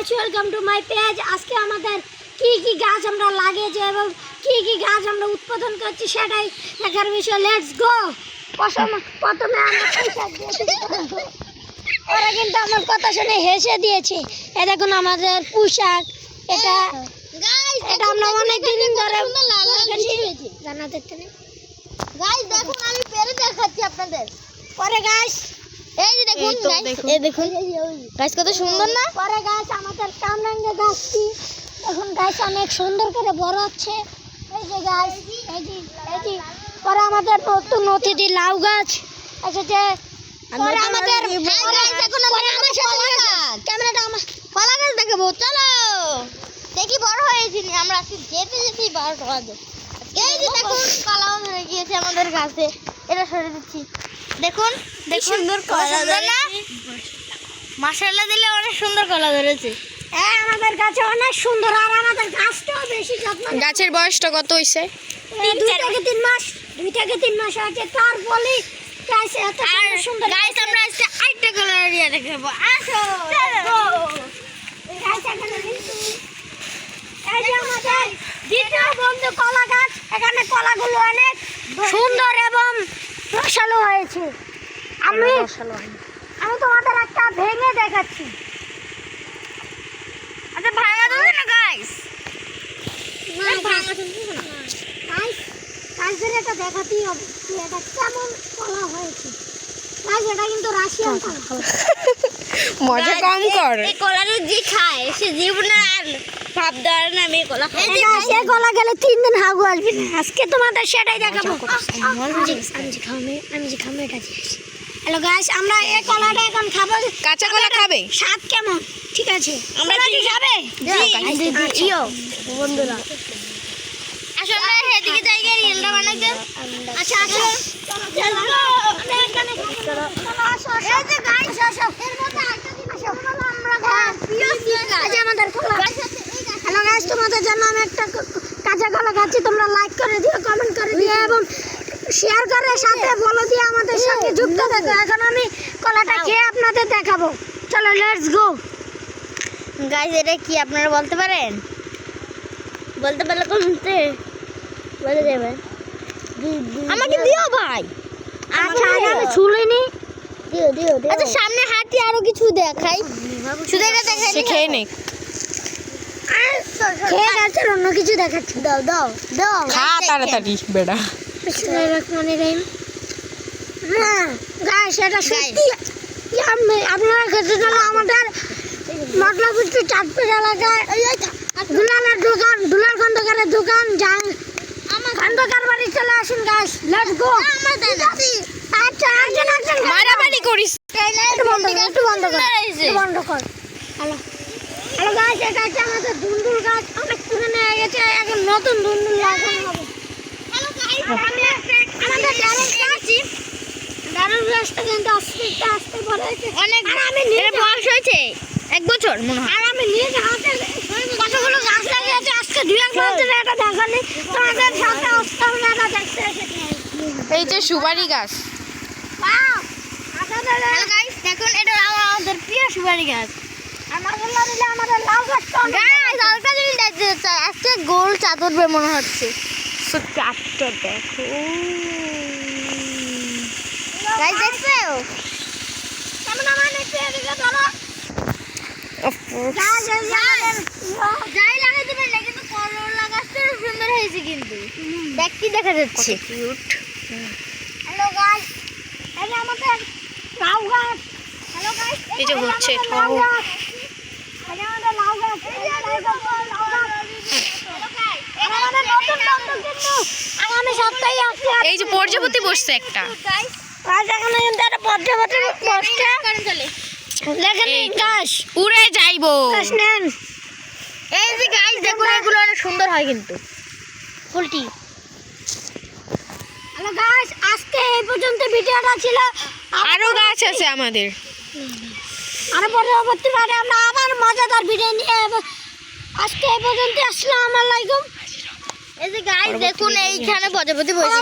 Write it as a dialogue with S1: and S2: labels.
S1: Guys, welcome to my page. আজকে আমাদের কি গাছ আমরা লাগিয়েছি এবং কি গাছ আমরা উৎপাদন করছি সেটাই দেখার বিষয়। Let's go. প্রথমে আমরা পুঁইশাক দিয়েছি, ওরা কিন্তু আমার কথা শুনে হেসে দিয়েছে। এ দেখুন আমাদের পুঁইশাক, এটা আমরা অনেক দিন ধরে জানাতে
S2: গাইস দেখুন, আমি পেরে দেখাচ্ছি আপনাদের।
S1: পরে গাছ
S2: এই যে দেখুন গাইস, এই দেখুন গাইস কত সুন্দর না।
S1: পরে গাছ আমাদের কামরাঙ্গা গাছটি এখন গাছ অনেক সুন্দর করে বড় হচ্ছে। এই যে গাছ, এই যে পরে আমাদের নতুন অতিথি লাউ গাছ এসেছে। পরে আমাদের
S2: গাইস এখন
S1: ক্যামেরাটা আমার
S2: কলা গাছ দেখাবো, চলো দেখি বড় হয়েছে। আমরা আজকে যেতে বড় হবে। এই যে দেখুন কলাও ধরে গিয়েছে আমাদের গাছে, এটা সরে দিচ্ছি। দেখুন দেখুন সুন্দর কলা ধরেছে, মাশাআল্লাহ দিলে অনেক সুন্দর কলা ধরেছে।
S1: হ্যাঁ, আমাদের গাছে অনেক সুন্দর, আর আমাদের গাছটাও বেশি যত্ন।
S3: গাছের বয়সটা কত হইছে?
S1: 2 থেকে 3 মাস হয়েছে। তার বলি গাছ এত সুন্দর।
S2: গাইস আমরা আজকে আরেকটা কলা দিয়ে দেখাবো, আসো।
S1: গাছ এখানে কিন্তু এই যে আমাদের দ্বিতীয় বন্ধু কলা গাছ, এখানে কলাগুলো অনেক সুন্দর এবং রসালো হয়েছে। আমি তোমাদের একটা ভেঙে দেখাচ্ছি।
S2: আচ্ছা ভাঙা দেবে না গাইস,
S1: গাছের এটা দেখাতেই হবে যে এটা কেমন কলা হয়েছে। গাছ এটা কিন্তু রাশিয়ান কলা।
S3: মজা কম কর।
S2: এই কলাটা যে খায় সে জীবনে আর ভাব দেওয়ার না আমি কলা খাই।
S1: সে কলা গেলে 3 দিন হাগু আসবে না। আজকে তোমাদের সেটাই দেখাবো। আমি যে খাবো এটা দিয়েছি। হ্যালো গাইস, আমরা এই কলাটা এখন খাবো।
S3: কাঁচা কলা খাবে?
S1: স্বাদ কেমন? ঠিক আছে,
S2: আমরা
S1: কি খাবে?
S2: বন্ধুরা আসলে এদিকে জায়গায় রিলটা বানাইতে।
S1: আচ্ছা আচ্ছা, চলো এখানে চলো আসো। এই যে গাইস আসো, এর মধ্যে একটা জিনিস আমরা আজ আমাদের কলা। হ্যালো গাইস, তোমাদের জন্য আমি একটা কাঁচা কলা খাচ্ছি। তোমরা লাইক করে দিও, কমেন্ট করে দিও এবং শেয়ার করে সাথে বলো দিয়ে আমাদের সঙ্গে যুক্ত থাকো। এখন আমি কলাটা খেয়ে আপনাদের দেখাবো। চলো লেটস গো।
S2: গাইস এটা কি আপনারা বলতে পারেন? বলতে পারলে কমেন্টে বলে দেবেন। আমাকে দিও ভাই।
S1: আচ্ছা আমি ছুলিনি।
S2: দিও। আচ্ছা সামনে হাঁটি আরো কিছু দেখাই, শুধু এটা দেখাই।
S3: সে খেয়ে নে,
S1: খেয়ে গাছের অন্য কিছু দেখাচ্ছি। দাও
S3: খা তাড়াতাড়ি বেড়া।
S1: বিসমিল্লাহিররহমানিররহিম। গাইস এটা সত্যি আপনারা খেতে গেলে আমাদের মতলবপুর চাঁদপুর এলাকায় দুলালের দোকান, দুলাল খন্দকারের দোকান, আমার খন্দকার বাড়ি চলে আসুন গাইস। Let's go. আচ্ছা একজন
S3: মারামারি করিস।
S1: একটু বন্ধ কর। হ্যালো গাইস, এটা হচ্ছে আমাদের দুন্দুল গাছ। অনেক পুরনো হয়ে গেছে, এখন নতুন দুন্দুল লাগানো হবে।
S2: হ্যালো গাইস,
S1: আমাদের দারুণ গাছটা কিন্তু আস্তে বড় হয়েছে
S2: অনেক।
S1: আর আমি
S2: এর বয়স হয়েছে 1 বছর মনে হয়।
S1: আর আমি নিজে হাতে কতগুলো গাছ লাগিয়েছি। আজকে 2-1 মাস ধরে এটা দেখানি, তোমাদের সাথে আসতে হবে এটা দেখতে এসেছি।
S3: এই যে সুপারি গাছ।
S1: বাহ,
S2: হ্যালো গাইস দেখুন, এটা আমাদের প্রিয় সুপারি গাছ।
S1: আমাদের দিলে আমাদের লাউ গাছটা
S2: গাইস আরেকটা জিনিস দেখতে চাই, আজকে গোল চাদর বে মনে হচ্ছে।
S3: চারটা দেখো
S2: গাইস দেখছো?
S1: ক্যামেরাম্যান একটু এদিকে ধরো।
S2: যাই লাগাইতে পারলে কিন্তু করলা গাছটা সুন্দর হয়েছে কিন্তু। দেখ কি দেখা যাচ্ছে,
S3: কিউট।
S1: হ্যালো গাইস, এই যে আমাদের লাউ গাছ। হ্যালো গাইস,
S3: এই যে হচ্ছে
S1: লাউ গাছ। এই যে আমাদের লাউ গাছ। আমাদের নতুন বন্ধু কিন্তু আগামী সপ্তাহে আসছে।
S3: এই যে প্রজাপতি বসছে একটা।
S2: গাইস
S1: আজ এখানে কিন্তু একটা পর্যবতী বসছে।
S2: কারণ চলে
S1: দেখেন
S3: এই
S1: গাছ
S3: উড়ে যাইবো।
S1: গাছ নেন।
S2: এই যে গাইস দেখুন, এগুলো অনেক সুন্দর হয় কিন্তু ফুলটি।
S1: হ্যালো গাইস, আজকে এই পর্যন্ত ভিডিওটা ছিল।
S3: আরো গাছ আছে আমাদের।
S1: আর পরবর্তীবারে আমরা আবার মজাদার ভিডিও নিয়ে আজকে এই পর্যন্ত। আসসালামু আলাইকুম।
S2: এই যে গাইস দেখুন, এইখানে প্রজাপতি বসে।